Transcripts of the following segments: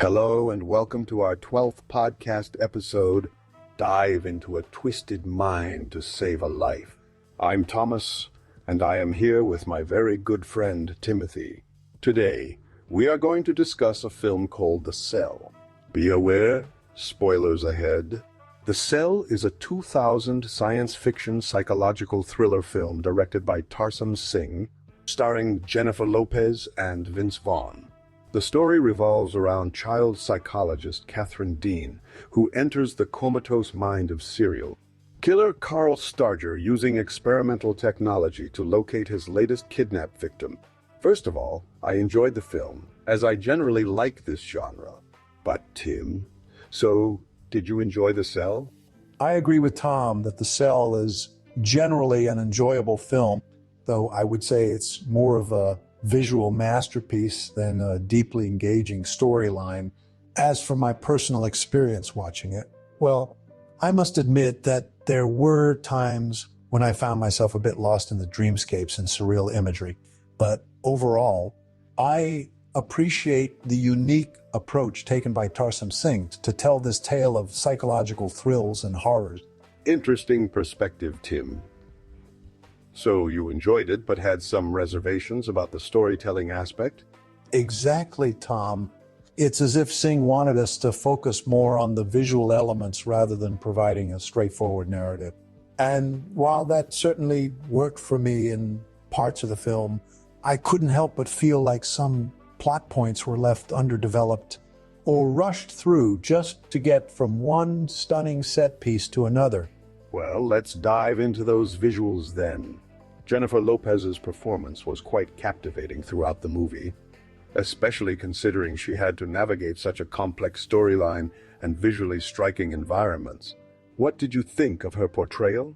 Hello and welcome to our 12th podcast episode, Dive into a Twisted Mind to Save a Life. I'm Thomas, and I am here with my very good friend, Timothy. Today, we are going to discuss a film called The Cell. Be aware, spoilers ahead. The Cell is a 2000 science fiction psychological thriller film directed by Tarsem Singh, starring Jennifer Lopez and Vince Vaughn. The story revolves around child psychologist Catherine Dean, who enters the comatose mind of serial killer Carl Starger using experimental technology to locate his latest kidnap victim. First of all, I enjoyed the film, as I generally like this genre. But Tim, so did you enjoy The Cell? I agree with Tom that The Cell is generally an enjoyable film, though I would say it's more of a visual masterpiece than a deeply engaging storyline. As for my personal experience watching it, well, I must admit that there were times when I found myself a bit lost in the dreamscapes and surreal imagery. But overall, I appreciate the unique approach taken by Tarsem Singh to tell this tale of psychological thrills and horrors. Interesting perspective, Tim. So you enjoyed it, but had some reservations about the storytelling aspect? Exactly, Tom. It's as if Singh wanted us to focus more on the visual elements rather than providing a straightforward narrative. And while that certainly worked for me in parts of the film, I couldn't help but feel like some plot points were left underdeveloped or rushed through just to get from one stunning set piece to another. Well, let's dive into those visuals then. Jennifer Lopez's performance was quite captivating throughout the movie, especially considering she had to navigate such a complex storyline and visually striking environments. What did you think of her portrayal?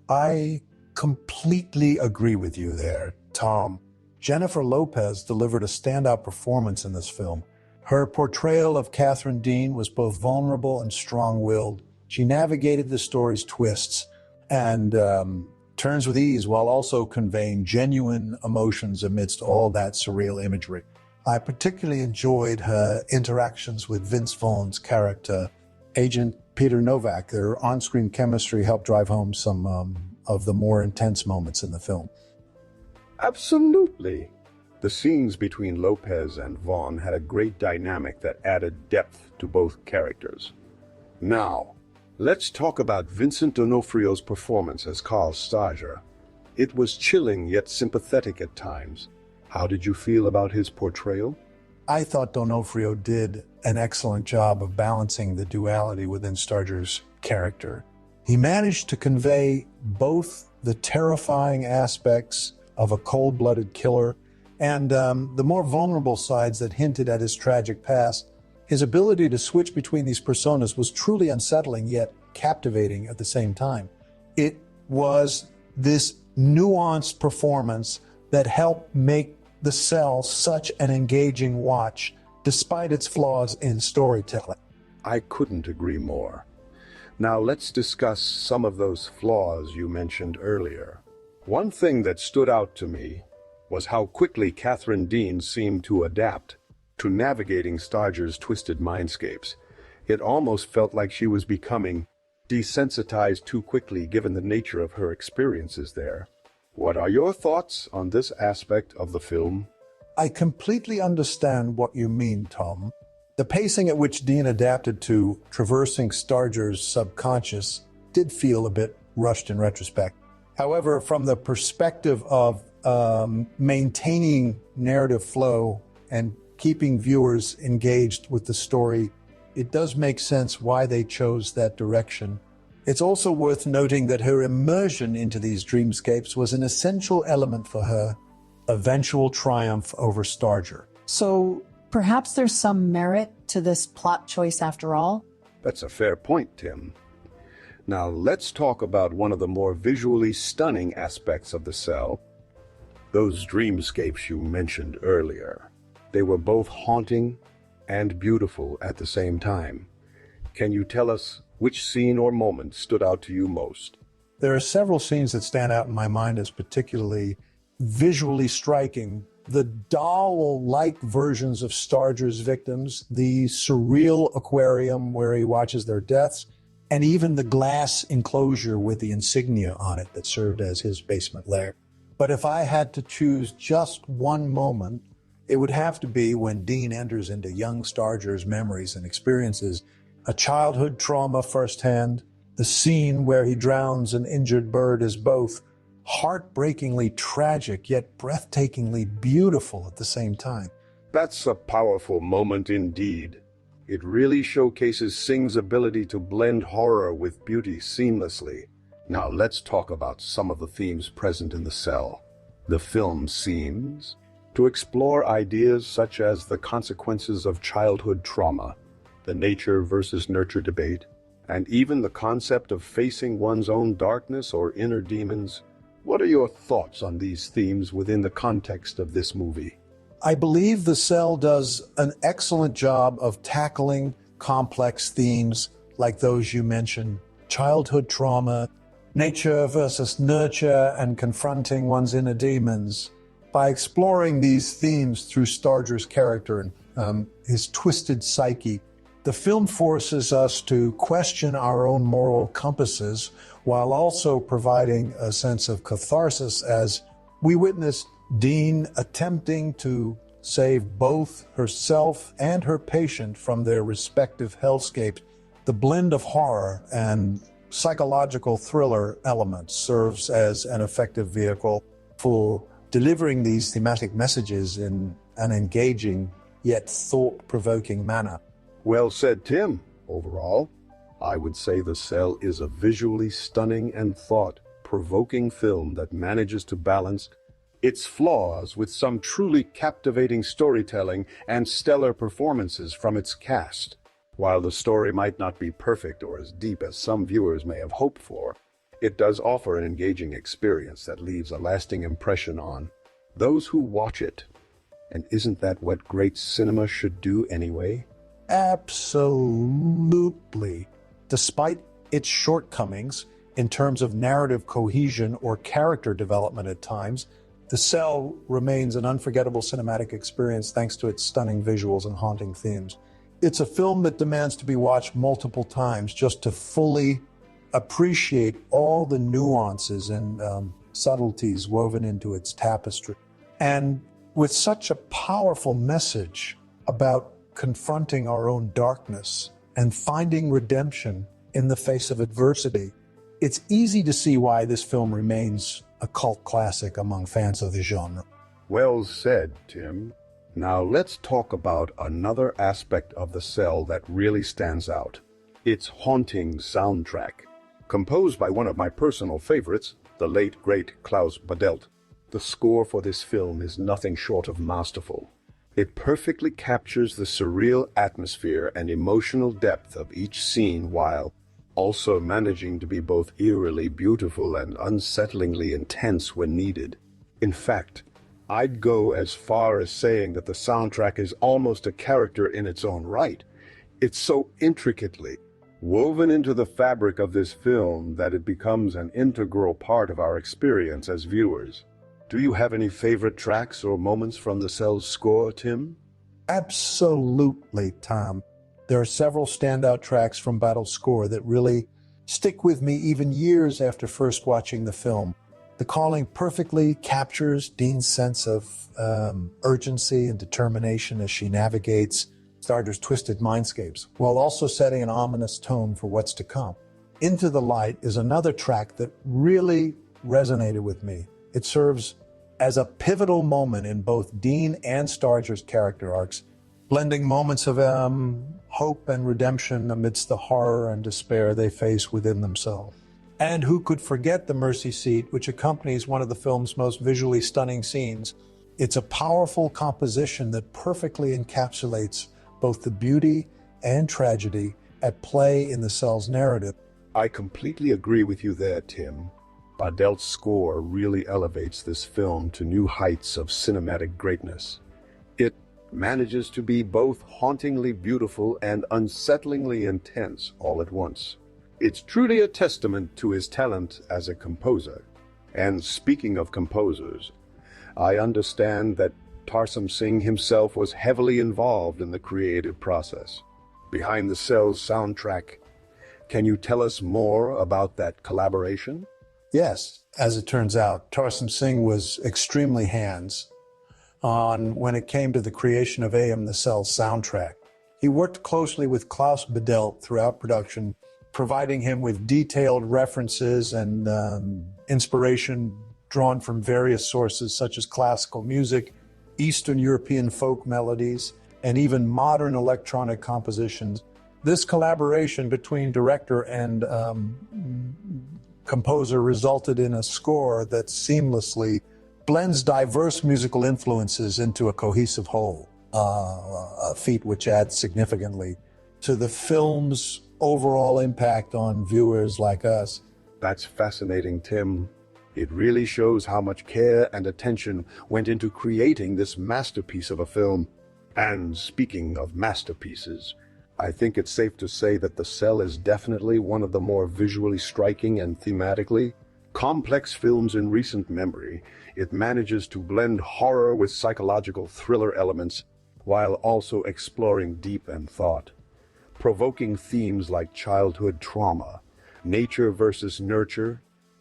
I completely agree with you there, Tom. Jennifer Lopez delivered a standout performance in this film. Her portrayal of Catherine Dean was both vulnerable and strong-willed. She navigated the story's twists and turns with ease while also conveying genuine emotions amidst all that surreal imagery. I particularly enjoyed her interactions with Vince Vaughn's character, Agent Peter Novak. Their on-screen chemistry helped drive home some of the more intense moments in the film. Absolutely. The scenes between Lopez and Vaughn had a great dynamic that added depth to both characters. Now, let's talk about Vincent D'Onofrio's performance as Carl Starger. It was chilling yet sympathetic at times. How did you feel about his portrayal? I thought D'Onofrio did an excellent job of balancing the duality within Starger's character. He managed to convey both the terrifying aspects of a cold-blooded killer and the more vulnerable sides that hinted at his tragic past. His ability to switch between these personas was truly unsettling yet captivating at the same time. It was this nuanced performance that helped make The Cell such an engaging watch, despite its flaws in storytelling. I couldn't agree more. Now let's discuss some of those flaws you mentioned earlier. One thing that stood out to me was how quickly Catherine Dean seemed to adapt to navigating Starger's twisted mindscapes. It almost felt like she was becoming desensitized too quickly given the nature of her experiences there. What are your thoughts on this aspect of the film? I completely understand what you mean, Tom. The pacing at which Dean adapted to traversing Starger's subconscious did feel a bit rushed in retrospect. However, from the perspective of maintaining narrative flow and keeping viewers engaged with the story, it does make sense why they chose that direction. It's also worth noting that her immersion into these dreamscapes was an essential element for her eventual triumph over Starger. So perhaps there's some merit to this plot choice after all? That's a fair point, Tim. Now let's talk about one of the more visually stunning aspects of The Cell. Those dreamscapes you mentioned earlier. They were both haunting and beautiful at the same time. Can you tell us which scene or moment stood out to you most? There are several scenes that stand out in my mind as particularly visually striking. The doll-like versions of Starger's victims, the surreal aquarium where he watches their deaths, and even the glass enclosure with the insignia on it that served as his basement lair. But if I had to choose just one moment, it would have to be when Dean enters into young Starger's memories and experiences a childhood trauma firsthand. The scene where he drowns an injured bird is both heartbreakingly tragic, yet breathtakingly beautiful at the same time. That's a powerful moment indeed. It really showcases Singh's ability to blend horror with beauty seamlessly. Now let's talk about some of the themes present in The Cell. The film seems to explore ideas such as the consequences of childhood trauma, the nature versus nurture debate, and even the concept of facing one's own darkness or inner demons. What are your thoughts on these themes within the context of this movie? I believe The Cell does an excellent job of tackling complex themes like those you mentioned: childhood trauma, nature versus nurture, and confronting one's inner demons. By exploring these themes through Starger's character and his twisted psyche, the film forces us to question our own moral compasses while also providing a sense of catharsis as we witness Dean attempting to save both herself and her patient from their respective hellscapes. The blend of horror and psychological thriller elements serves as an effective vehicle for delivering these thematic messages in an engaging yet thought-provoking manner. Well said, Tim. Overall, I would say The Cell is a visually stunning and thought-provoking film that manages to balance its flaws with some truly captivating storytelling and stellar performances from its cast. While the story might not be perfect or as deep as some viewers may have hoped for, it does offer an engaging experience that leaves a lasting impression on those who watch it. And isn't that what great cinema should do anyway? Absolutely. Despite its shortcomings in terms of narrative cohesion or character development at times, The Cell remains an unforgettable cinematic experience thanks to its stunning visuals and haunting themes. It's a film that demands to be watched multiple times just to fully appreciate all the nuances and subtleties woven into its tapestry. And with such a powerful message about confronting our own darkness and finding redemption in the face of adversity, it's easy to see why this film remains a cult classic among fans of the genre. Well said, Tim. Now let's talk about another aspect of The Cell that really stands out: its haunting soundtrack. Composed by one of my personal favorites, the late great Klaus Badelt, the score for this film is nothing short of masterful. It perfectly captures the surreal atmosphere and emotional depth of each scene while also managing to be both eerily beautiful and unsettlingly intense when needed. In fact, I'd go as far as saying that the soundtrack is almost a character in its own right. It's so intricately woven into the fabric of this film that it becomes an integral part of our experience as viewers. Do you have any favorite tracks or moments from The Cell's score, Tim? Absolutely, Tom. There are several standout tracks from Badel's score that really stick with me even years after first watching the film. The Calling perfectly captures Dean's sense of urgency and determination as she navigates Starger's twisted mindscapes, while also setting an ominous tone for what's to come. Into the Light is another track that really resonated with me. It serves as a pivotal moment in both Dean and Starger's character arcs, blending moments of hope and redemption amidst the horror and despair they face within themselves. And who could forget the mercy seat, which accompanies one of the film's most visually stunning scenes? It's a powerful composition that perfectly encapsulates both the beauty and tragedy at play in The Cell's narrative. I completely agree with you there, Tim. Badel's score really elevates this film to new heights of cinematic greatness. It manages to be both hauntingly beautiful and unsettlingly intense all at once. It's truly a testament to his talent as a composer. And speaking of composers, I understand that Tarsem Singh himself was heavily involved in the creative process. Behind the Cell's soundtrack, can you tell us more about that collaboration? Yes, as it turns out, Tarsem Singh was extremely hands-on when it came to the creation of AM the Cell's soundtrack. He worked closely with Klaus Badelt throughout production, providing him with detailed references and inspiration drawn from various sources such as classical music, Eastern European folk melodies, and even modern electronic compositions. This collaboration between director and composer resulted in a score that seamlessly blends diverse musical influences into a cohesive whole, a feat which adds significantly to the film's overall impact on viewers like us. That's fascinating, Tim. It really shows how much care and attention went into creating this masterpiece of a film. And speaking of masterpieces, I think it's safe to say that The Cell is definitely one of the more visually striking and thematically complex films in recent memory. It manages to blend horror with psychological thriller elements while also exploring deep and thought-provoking themes like childhood trauma, nature versus nurture,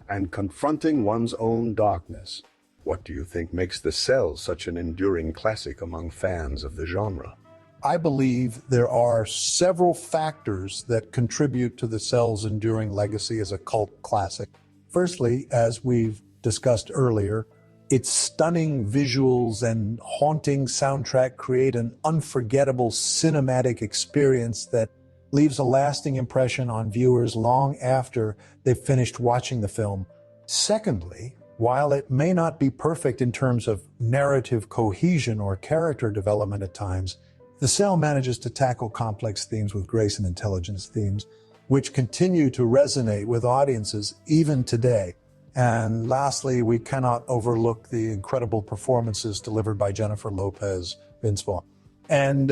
and confronting one's own darkness. What do you think makes The Cell such an enduring classic among fans of the genre? I believe there are several factors that contribute to The Cell's enduring legacy as a cult classic. Firstly, as we've discussed earlier, its stunning visuals and haunting soundtrack create an unforgettable cinematic experience that leaves a lasting impression on viewers long after they've finished watching the film. Secondly, while it may not be perfect in terms of narrative cohesion or character development at times, The Cell manages to tackle complex themes with grace and intelligence, themes which continue to resonate with audiences even today. And lastly, we cannot overlook the incredible performances delivered by Jennifer Lopez, Vince Vaughn, and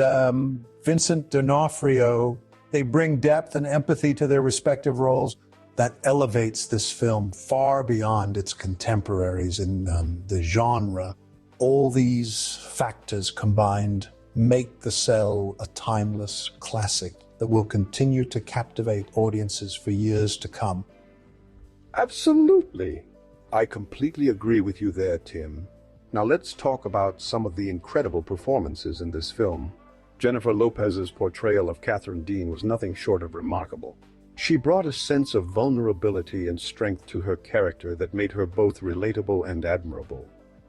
Vincent D'Onofrio. They bring depth and empathy to their respective roles that elevates this film far beyond its contemporaries in the genre. All these factors combined make The Cell a timeless classic that will continue to captivate audiences for years to come. Absolutely. I completely agree with you there, Tim. Now let's talk about some of the incredible performances in this film. Jennifer Lopez's portrayal of Catherine Dean was nothing short of remarkable. She brought a sense of vulnerability and strength to her character that made her both relatable and admirable.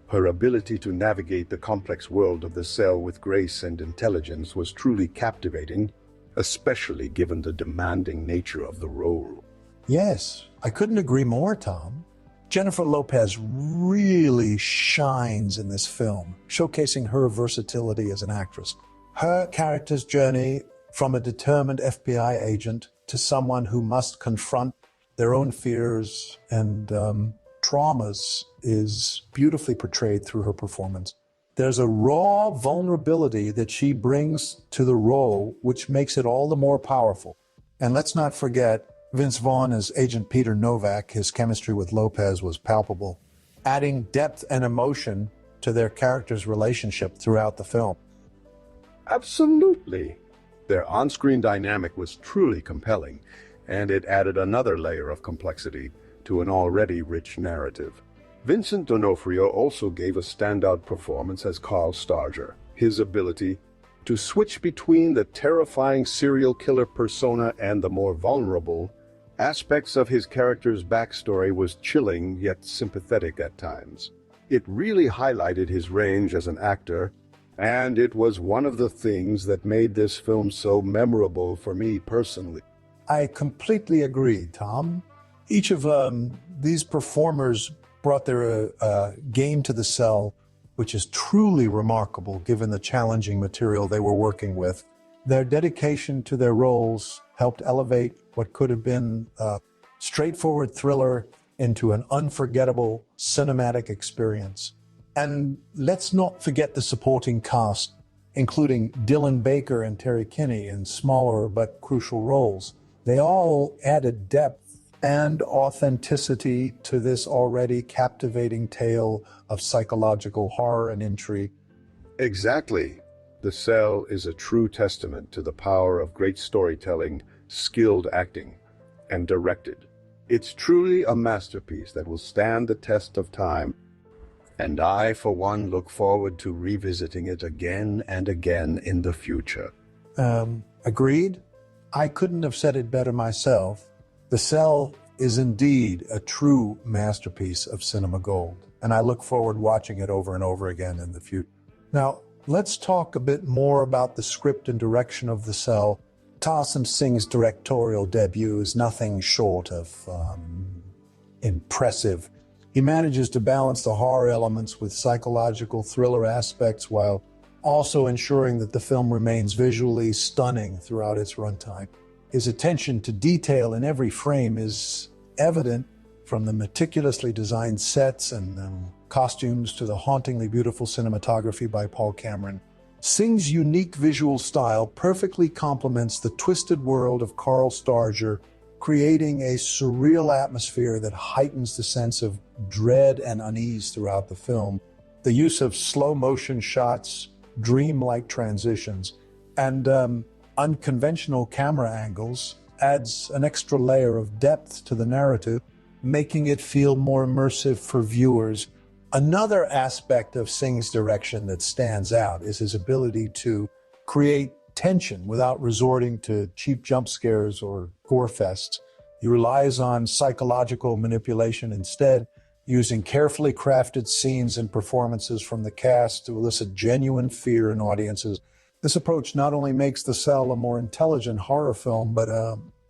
Her ability to navigate the complex world of The Cell with grace and intelligence was truly captivating, especially given the demanding nature of the role. Yes, I couldn't agree more, Tom. Jennifer Lopez really shines in this film, showcasing her versatility as an actress. Her character's journey from a determined FBI agent to someone who must confront their own fears and traumas is beautifully portrayed through her performance. There's a raw vulnerability that she brings to the role, which makes it all the more powerful. And let's not forget, Vince Vaughn as Agent Peter Novak. His chemistry with Lopez was palpable, adding depth and emotion to their characters' relationship throughout the film. Absolutely. Their on-screen dynamic was truly compelling, and it added another layer of complexity to an already rich narrative. Vincent D'Onofrio also gave a standout performance as Carl Starger. His ability to switch between the terrifying serial killer persona and the more vulnerable aspects of his character's backstory was chilling yet sympathetic at times. It really highlighted his range as an actor, and it was one of the things that made this film so memorable for me personally. I completely agree, Tom. Each of these performers brought their game to The Cell, which is truly remarkable given the challenging material they were working with. Their dedication to their roles helped elevate what could have been a straightforward thriller into an unforgettable cinematic experience. And let's not forget the supporting cast, including Dylan Baker and Terry Kinney in smaller but crucial roles. They all added depth and authenticity to this already captivating tale of psychological horror and intrigue. Exactly. The Cell is a true testament to the power of great storytelling, skilled acting, and directed. It's truly a masterpiece that will stand the test of time, and I, for one, look forward to revisiting it again and again in the future. Agreed. I couldn't have said it better myself. The Cell is indeed a true masterpiece of cinema gold, and I look forward watching it over and over again in the future. Now, let's talk a bit more about the script and direction of The Cell. Tarsem Singh's directorial debut is nothing short of impressive. He manages to balance the horror elements with psychological thriller aspects while also ensuring that the film remains visually stunning throughout its runtime. His attention to detail in every frame is evident, from the meticulously designed sets and costumes to the hauntingly beautiful cinematography by Paul Cameron. Singh's unique visual style perfectly complements the twisted world of Carl Starger, creating a surreal atmosphere that heightens the sense of dread and unease throughout the film. The use of slow-motion shots, dreamlike transitions, and unconventional camera angles adds an extra layer of depth to the narrative, making it feel more immersive for viewers. Another aspect of Singh's direction that stands out is his ability to create tension without resorting to cheap jump scares or gore fests. He relies on psychological manipulation instead, using carefully crafted scenes and performances from the cast to elicit genuine fear in audiences. This approach not only makes The Cell a more intelligent horror film, but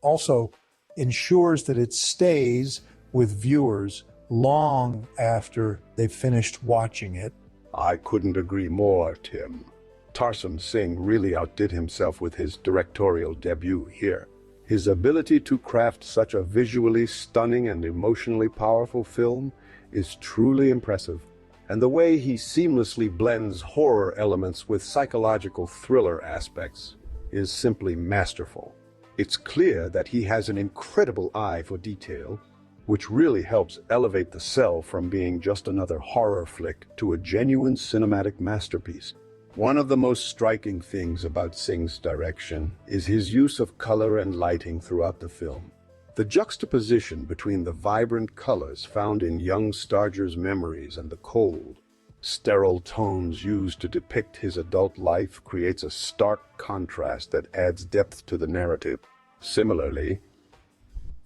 also ensures that it stays with viewers long after they've finished watching it. I couldn't agree more, Tim. Tarsem Singh really outdid himself with his directorial debut here. His ability to craft such a visually stunning and emotionally powerful film is truly impressive, and the way he seamlessly blends horror elements with psychological thriller aspects is simply masterful. It's clear that he has an incredible eye for detail, which really helps elevate The Cell from being just another horror flick to a genuine cinematic masterpiece. One of the most striking things about Singh's direction is his use of color and lighting throughout the film. The juxtaposition between the vibrant colors found in young Starger's memories and the cold, sterile tones used to depict his adult life creates a stark contrast that adds depth to the narrative. Similarly,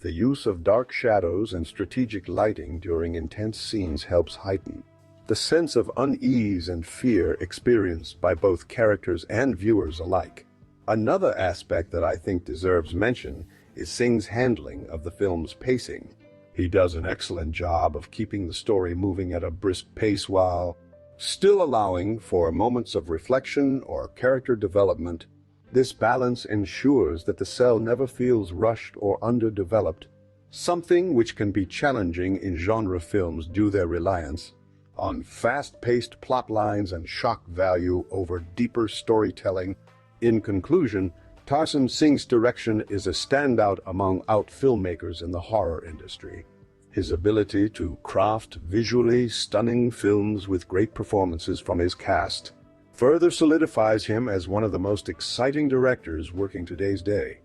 the use of dark shadows and strategic lighting during intense scenes helps heighten the sense of unease and fear experienced by both characters and viewers alike. Another aspect that I think deserves mention is Singh's handling of the film's pacing. He does an excellent job of keeping the story moving at a brisk pace while still allowing for moments of reflection or character development. This balance ensures that The Cell never feels rushed or underdeveloped, something which can be challenging in genre films due to their reliance on fast-paced plot lines and shock value over deeper storytelling. In conclusion, Tarsem Singh's direction is a standout among filmmakers in the horror industry. His ability to craft visually stunning films with great performances from his cast further solidifies him as one of the most exciting directors working today's day.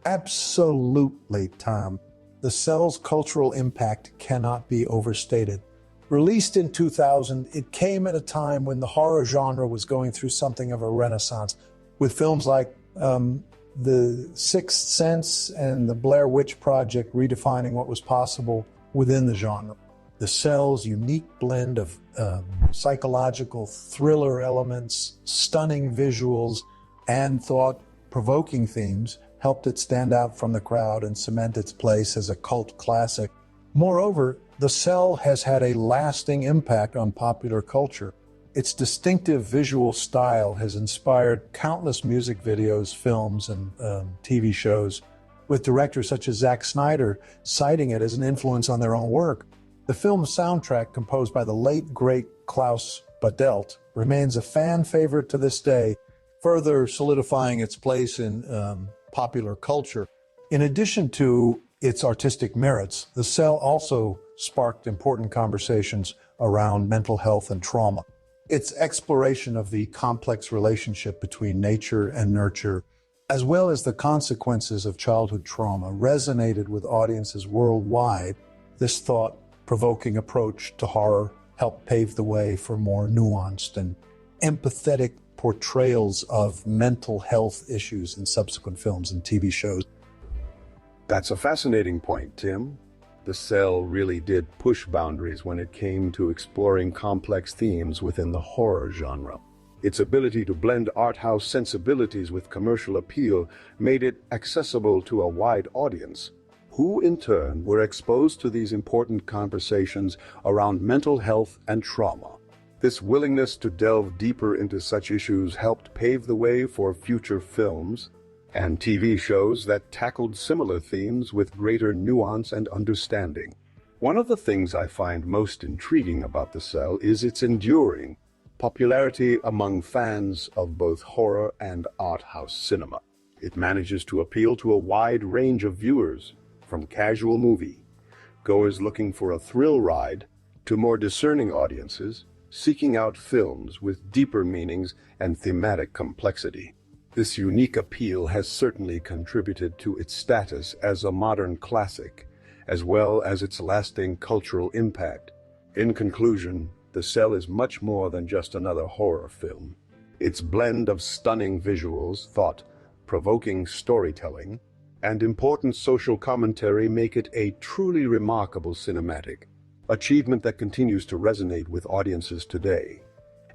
Absolutely, Tom. The Cell's cultural impact cannot be overstated. Released in 2000, it came at a time when the horror genre was going through something of a renaissance, with films like The Sixth Sense and The Blair Witch Project redefining what was possible within the genre. The Cell's unique blend of psychological thriller elements, stunning visuals, and thought-provoking themes helped it stand out from the crowd and cement its place as a cult classic. Moreover, The Cell has had a lasting impact on popular culture. Its distinctive visual style has inspired countless music videos, films, and TV shows, with directors such as Zack Snyder citing it as an influence on their own work. The film's soundtrack, composed by the late, great Klaus Badelt, remains a fan favorite to this day, further solidifying its place in popular culture. In addition to its artistic merits, The Cell also sparked important conversations around mental health and trauma. Its exploration of the complex relationship between nature and nurture, as well as the consequences of childhood trauma, resonated with audiences worldwide. This thought-provoking approach to horror helped pave the way for more nuanced and empathetic portrayals of mental health issues in subsequent films and TV shows. That's a fascinating point, Tim. The Cell really did push boundaries when it came to exploring complex themes within the horror genre. Its ability to blend art house sensibilities with commercial appeal made it accessible to a wide audience, who in turn were exposed to these important conversations around mental health and trauma. This willingness to delve deeper into such issues helped pave the way for future films and TV shows that tackled similar themes with greater nuance and understanding. One of the things I find most intriguing about The Cell is its enduring popularity among fans of both horror and art house cinema. It manages to appeal to a wide range of viewers, from casual movie goers looking for a thrill ride to more discerning audiences seeking out films with deeper meanings and thematic complexity. This unique appeal has certainly contributed to its status as a modern classic, as well as its lasting cultural impact. In conclusion, The Cell is much more than just another horror film. Its blend of stunning visuals, thought-provoking storytelling, and important social commentary make it a truly remarkable cinematic achievement that continues to resonate with audiences today.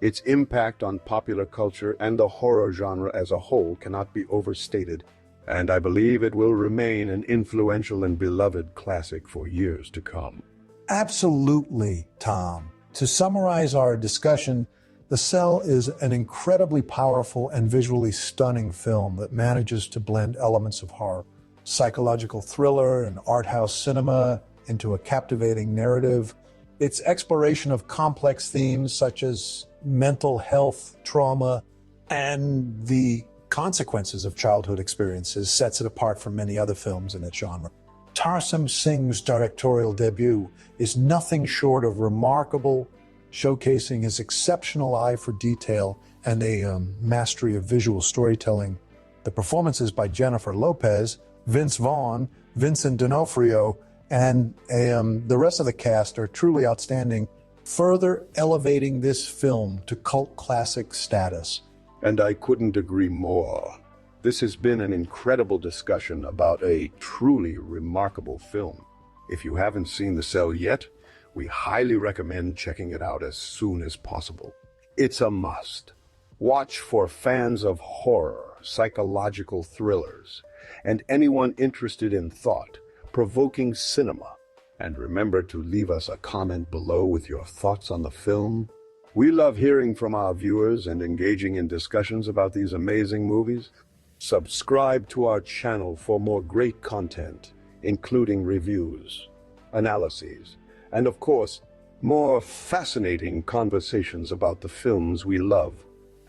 Its impact on popular culture and the horror genre as a whole cannot be overstated, and I believe it will remain an influential and beloved classic for years to come. Absolutely, Tom. To summarize our discussion, The Cell is an incredibly powerful and visually stunning film that manages to blend elements of horror, psychological thriller, and art house cinema into a captivating narrative. Its exploration of complex themes such as mental health, trauma, and the consequences of childhood experiences sets it apart from many other films in its genre. Tarsem Singh's directorial debut is nothing short of remarkable, showcasing his exceptional eye for detail and a mastery of visual storytelling. The performances by Jennifer Lopez, Vince Vaughn, Vincent D'Onofrio, and the rest of the cast are truly outstanding, further elevating this film to cult classic status. And I couldn't agree more. This has been an incredible discussion about a truly remarkable film. If you haven't seen The Cell yet, we highly recommend checking it out as soon as possible. It's a must. Watch for fans of horror, psychological thrillers, and anyone interested in thought-provoking cinema. And remember to leave us a comment below with your thoughts on the film. We love hearing from our viewers and engaging in discussions about these amazing movies. Subscribe to our channel for more great content, including reviews, analyses, and of course, more fascinating conversations about the films we love.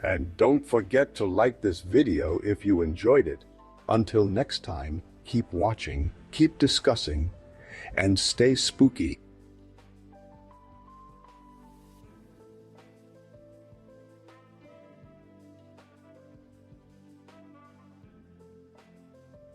And don't forget to like this video if you enjoyed it. Until next time, keep watching, keep discussing, and stay spooky.